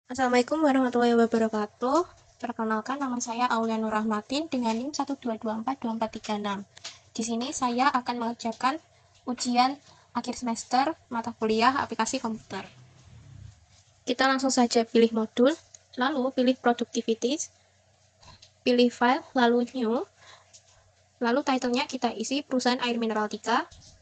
Assalamualaikum warahmatullahi wabarakatuh. Perkenalkan, nama saya Aulia Nur Rahmatin dengan NIM 1224246. Di sini saya akan mengerjakan ujian akhir semester mata kuliah aplikasi komputer. Kita langsung saja pilih modul, lalu pilih productivities, pilih file, lalu new, lalu title-nya kita isi perusahaan air mineral 3.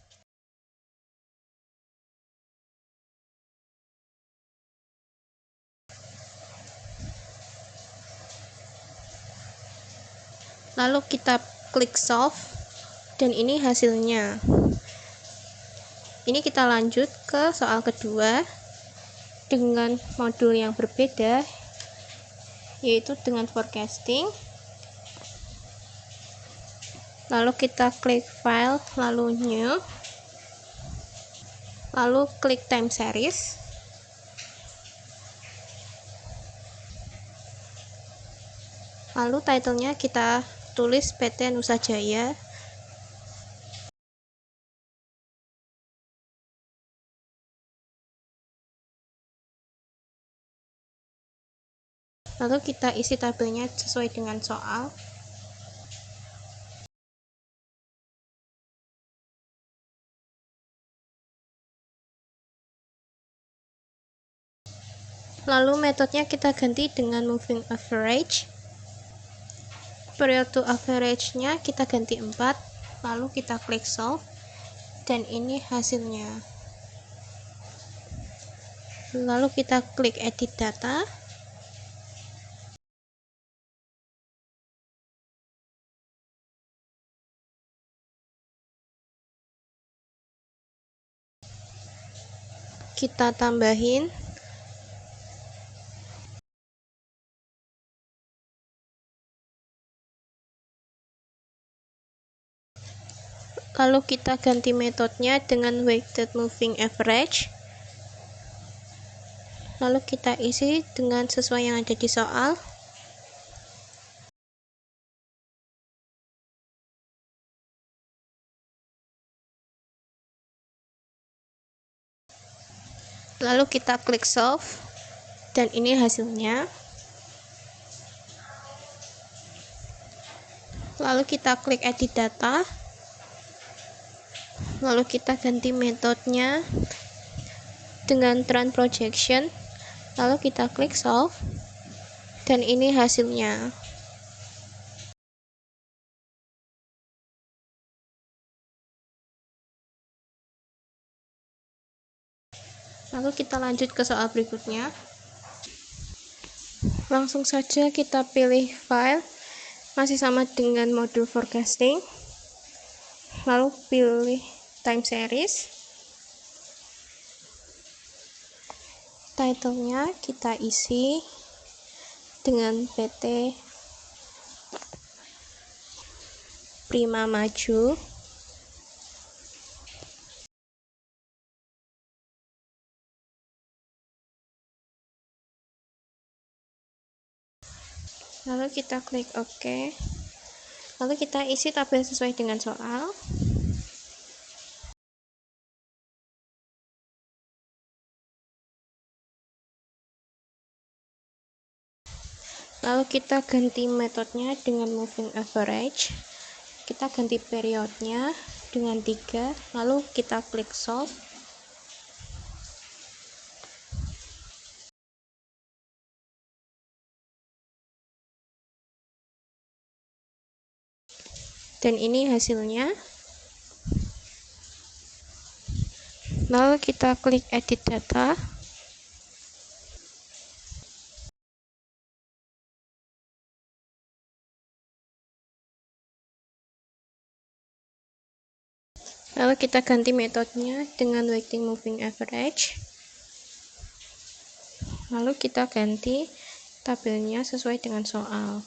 Lalu kita klik solve, dan ini hasilnya. Ini kita lanjut ke soal kedua dengan modul yang berbeda, yaitu dengan forecasting. Lalu kita klik file, lalu new, lalu klik time series, lalu title-nya kita tulis PT Nusa Jaya. Lalu kita isi tabelnya sesuai dengan soal. Lalu metodenya kita ganti dengan moving average. Period to average-nya kita ganti 4, lalu kita klik solve, dan ini hasilnya. Lalu kita klik edit data. Kita tambahin. Lalu kita ganti metodenya dengan weighted moving average. Lalu kita isi dengan sesuai yang ada di soal. Lalu kita klik solve, dan ini hasilnya. Lalu kita klik edit data, lalu kita ganti metodenya dengan trend projection, lalu kita klik solve, dan ini hasilnya. Lalu kita lanjut ke soal berikutnya. Langsung saja kita pilih file, masih sama dengan modul forecasting, lalu pilih time series. Title-nya kita isi dengan PT Prima Maju. Lalu kita klik OK. Lalu kita isi tabel sesuai dengan soal. Lalu kita ganti metodenya dengan moving average. Kita ganti periodnya dengan 3, lalu kita klik solve. Dan ini hasilnya. Lalu kita klik edit data. Lalu kita ganti metodenya dengan weighting moving average. Lalu kita ganti tabelnya sesuai dengan soal.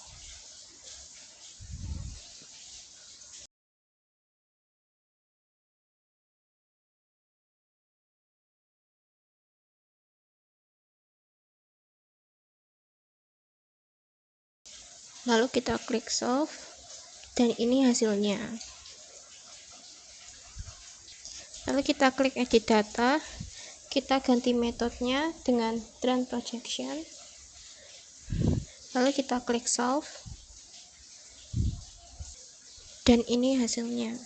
Lalu kita klik solve, dan ini hasilnya. Lalu kita klik edit data, kita ganti metodenya dengan trend projection. Lalu kita klik solve, dan ini hasilnya.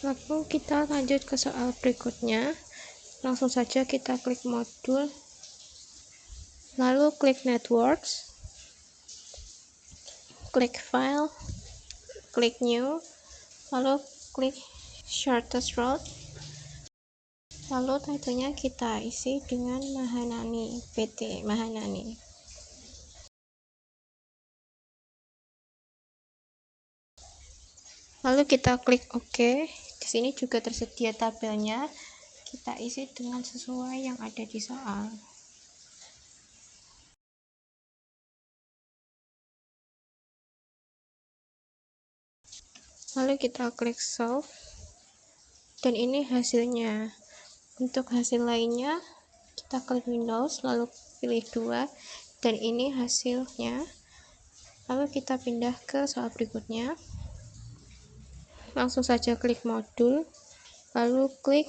Lalu kita lanjut ke soal berikutnya. Langsung saja kita klik modul, lalu klik networks, klik file, klik new, lalu klik shortest route, lalu titlenya kita isi dengan Mahanani, PT Mahanani. Lalu kita klik OK. Di sini juga tersedia tabelnya, kita isi dengan sesuai yang ada di soal. Lalu kita klik solve, dan ini hasilnya. Untuk hasil lainnya kita klik Windows, lalu pilih 2, dan ini hasilnya. Lalu kita pindah ke soal berikutnya. Langsung saja klik modul, lalu klik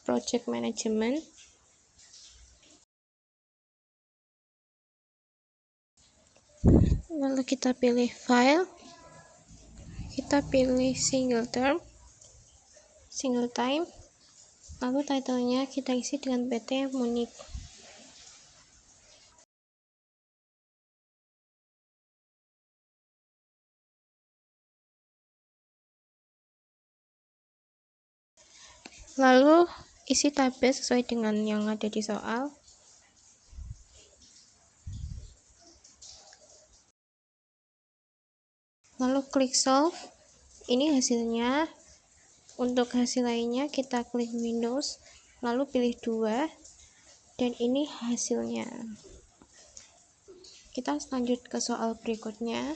project management, lalu kita pilih file, kita pilih single term, single time, lalu titlenya kita isi dengan PT Munich. Lalu isi tabel sesuai dengan yang ada di soal. Lalu klik solve, ini hasilnya. Untuk hasil lainnya kita klik Windows, lalu pilih 2, dan ini hasilnya. Kita lanjut ke soal berikutnya.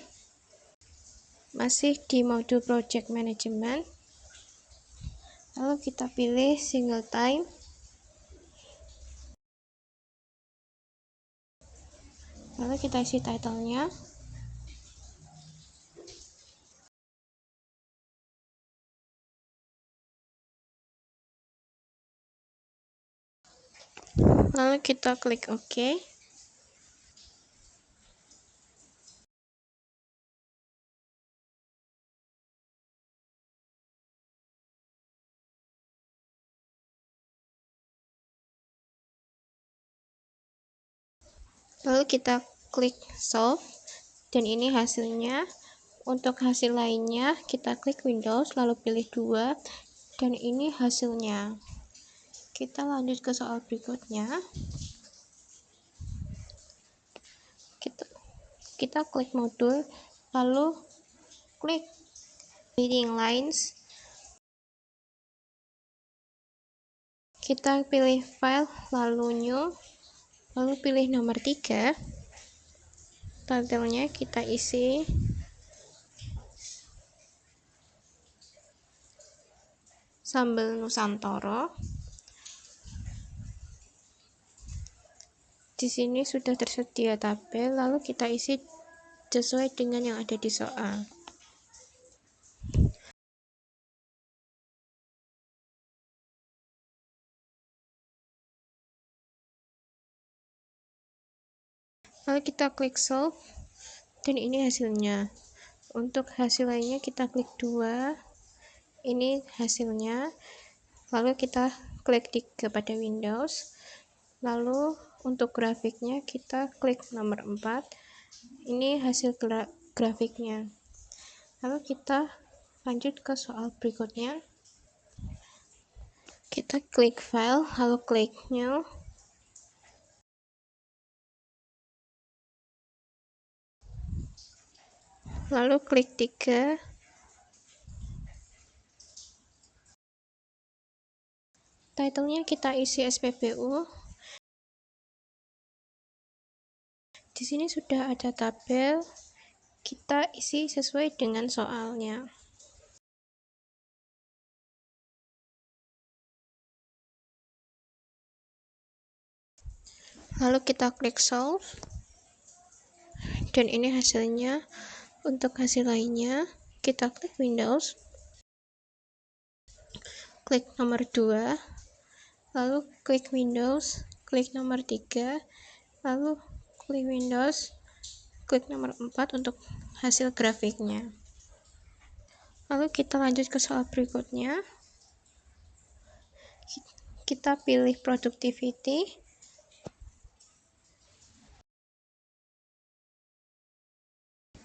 Masih di modul project management, lalu kita pilih single time, lalu kita isi titlenya, lalu kita klik OK. Lalu kita klik solve, dan ini hasilnya. Untuk hasil lainnya kita klik Windows, lalu pilih 2, dan ini hasilnya. Kita lanjut ke soal berikutnya. Kita klik modul, lalu klik leading lines, kita pilih file, lalu new, lalu pilih nomor 3, titlenya kita isi Sambal Nusantara. Di sini sudah tersedia tabel, lalu kita isi sesuai dengan yang ada di soal. Lalu kita klik solve, dan ini hasilnya. Untuk hasil lainnya kita klik 2, ini hasilnya. Lalu kita klik kepada Windows, lalu untuk grafiknya kita klik nomor 4, ini hasil grafiknya. Lalu kita lanjut ke soal berikutnya. Kita klik file, lalu klik new, lalu klik 3, titlenya kita isi SPBU. Di sini sudah ada tabel, kita isi sesuai dengan soalnya. Lalu kita klik solve, dan ini hasilnya. Untuk hasil lainnya kita klik Windows, klik nomor 2, lalu klik Windows, klik nomor 3, lalu klik Windows, klik nomor 4 untuk hasil grafiknya. Lalu kita lanjut ke soal berikutnya. Kita pilih productivity.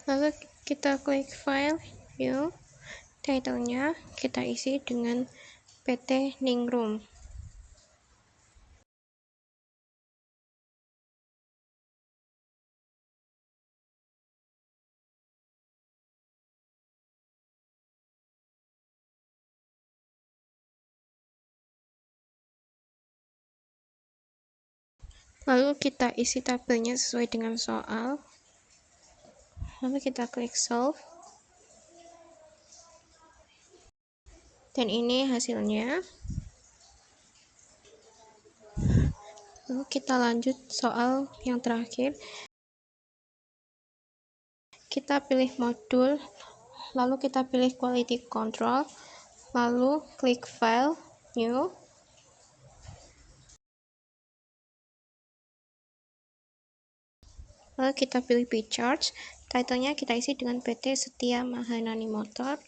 Lalu kita klik file, new, title-nya kita isi dengan PT Ningrum. Lalu kita isi tabelnya sesuai dengan soal. Lalu kita klik solve. Dan ini hasilnya. Lalu kita lanjut soal yang terakhir. Kita pilih modul, lalu kita pilih quality control, lalu klik file, new. Lalu kita pilih P-Charge, title-nya kita isi dengan PT Setia Mahanani Motor.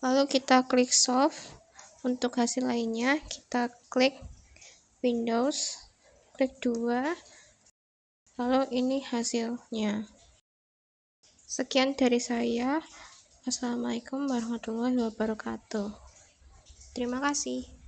Lalu kita klik solve. Untuk hasil lainnya, kita klik Windows, klik 2, lalu ini hasilnya. Sekian dari saya. Assalamualaikum warahmatullahi wabarakatuh. Terima kasih.